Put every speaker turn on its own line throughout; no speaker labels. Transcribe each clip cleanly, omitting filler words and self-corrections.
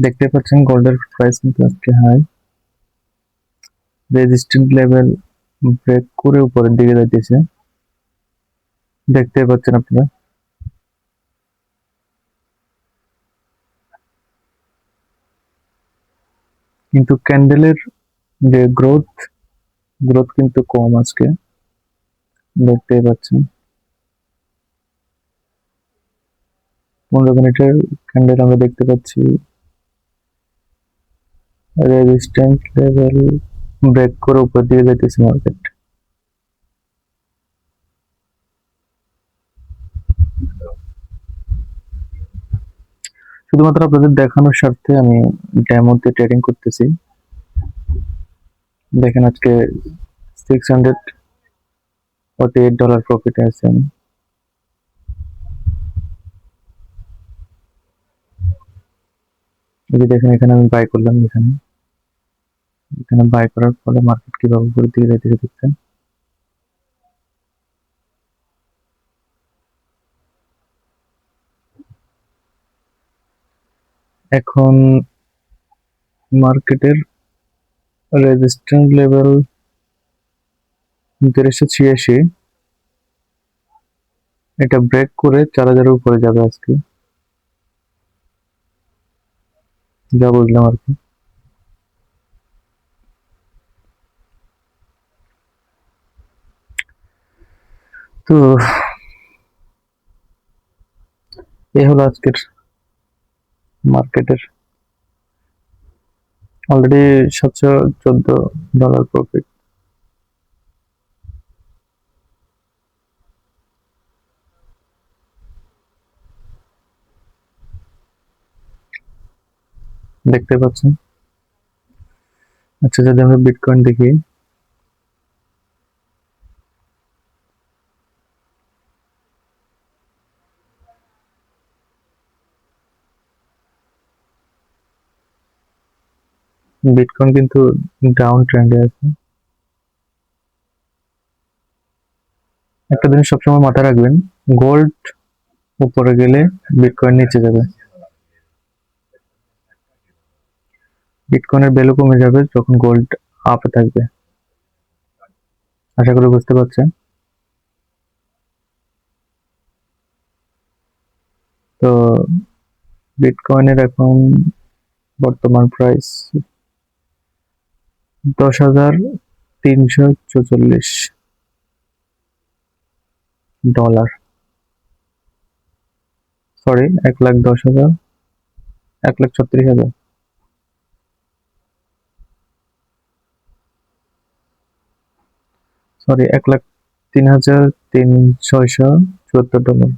দেখতে পাচ্ছেন গোল্ডের প্রাইস কিন্তু আজকে হাই, রেজিস্ট্যান্ট লেভেল ব্রেক করে উপরের দিকে যাইতেছে, দেখতে পাচ্ছেন আপনারা। কিন্তু ক্যান্ডেলের যে গ্রোথ কিন্তু কম আজকে, দেখতে পাচ্ছেন। 15 মিনিটের ক্যান্ডেল আমরা দেখতে পাচ্ছি রেজিস্ট্যান্ট লেভেল ব্রেক করে উপর দিকে যাইতেছে মার্কেট। শুধুমাত্র আপনাদের দেখানোর স্বার্থে আমি ডেমোতে ট্রেডিং করতেছি। দেখেন আজকে $648 প্রফিটে আছেন। এই যে দেখেন এখানে আমি বাই করলাম, এখানে বাই করার ফলে মার্কেট কিভাবে উপরের দিকে যাইতেছে দেখছেন। এখন মার্কেটের রেজিস্ট্যান্ট লেভেল ৩৯৮৬, এটা ব্রেক করে ৪,০০০ উপরে যাবে আজকে, যা বুঝলাম আর কি। তো এই হলো আজকের মার্কেটের অলরেডি $৭১৪ প্রফিট। দেখতে পাচ্ছেন। আচ্ছা, যদি আমরা বিটকয়েন দেখি, বিটকয়েন কিন্তু ডাউন ট্রেন্ডে আছে। একটা জিনিস সবসময় মাথায় রাখবেন, গোল্ড উপরে গেলে বিটকয়েন নিচে যাবে, বিটকয়েনের ভ্যালু কমে যাবে যখন গোল্ড আপে থাকবে। আশা করি বুঝতে পারছেন। তো বিটকয়েনের এখন বর্তমান প্রাইস $10,344, সরি 1,10,000, 1,36,000, সরি $1,03,674।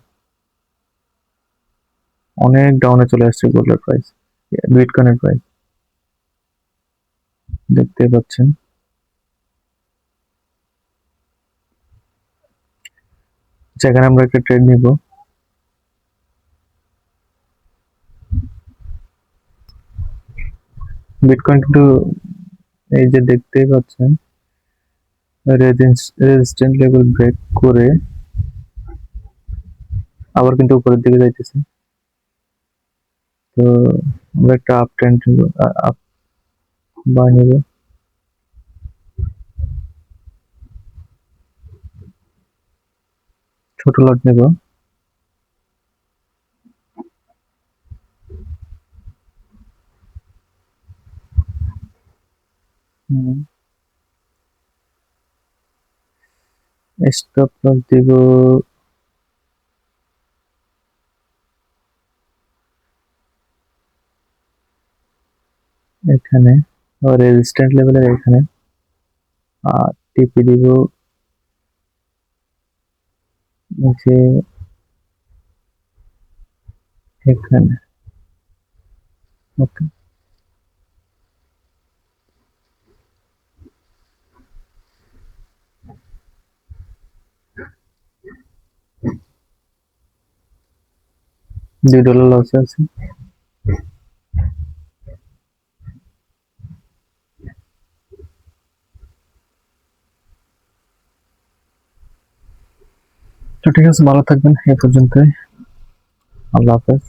অনেক ডাউনে চলে আসছে গোল্ডের প্রাইস, বিটকয়েনের প্রাইস দেখতে পাচ্ছেন। যেখানে আমরা একটা ট্রেড নিব, বিটকয়েন কিন্তু এই যে দেখতেই পাচ্ছেন রেজিস্ট্যান্ট লেভেল ব্রেক করে আবার কিন্তু উপরের দিকে যাইতেছে। তো আমরা একটা আপ ট্রেন্ড আপ বাই নেব। ছোট লট নেব। স্টপ লস দিব এখানে, রেজিস্ট্যান্ট লেভেলের এখানে, আর টিপি দিব যে এখানে। ওকে, $2 লস আছে। তো ঠিক আছে, ভালো থাকবেন। এ পর্যন্তই। আল্লাহ হাফেজ।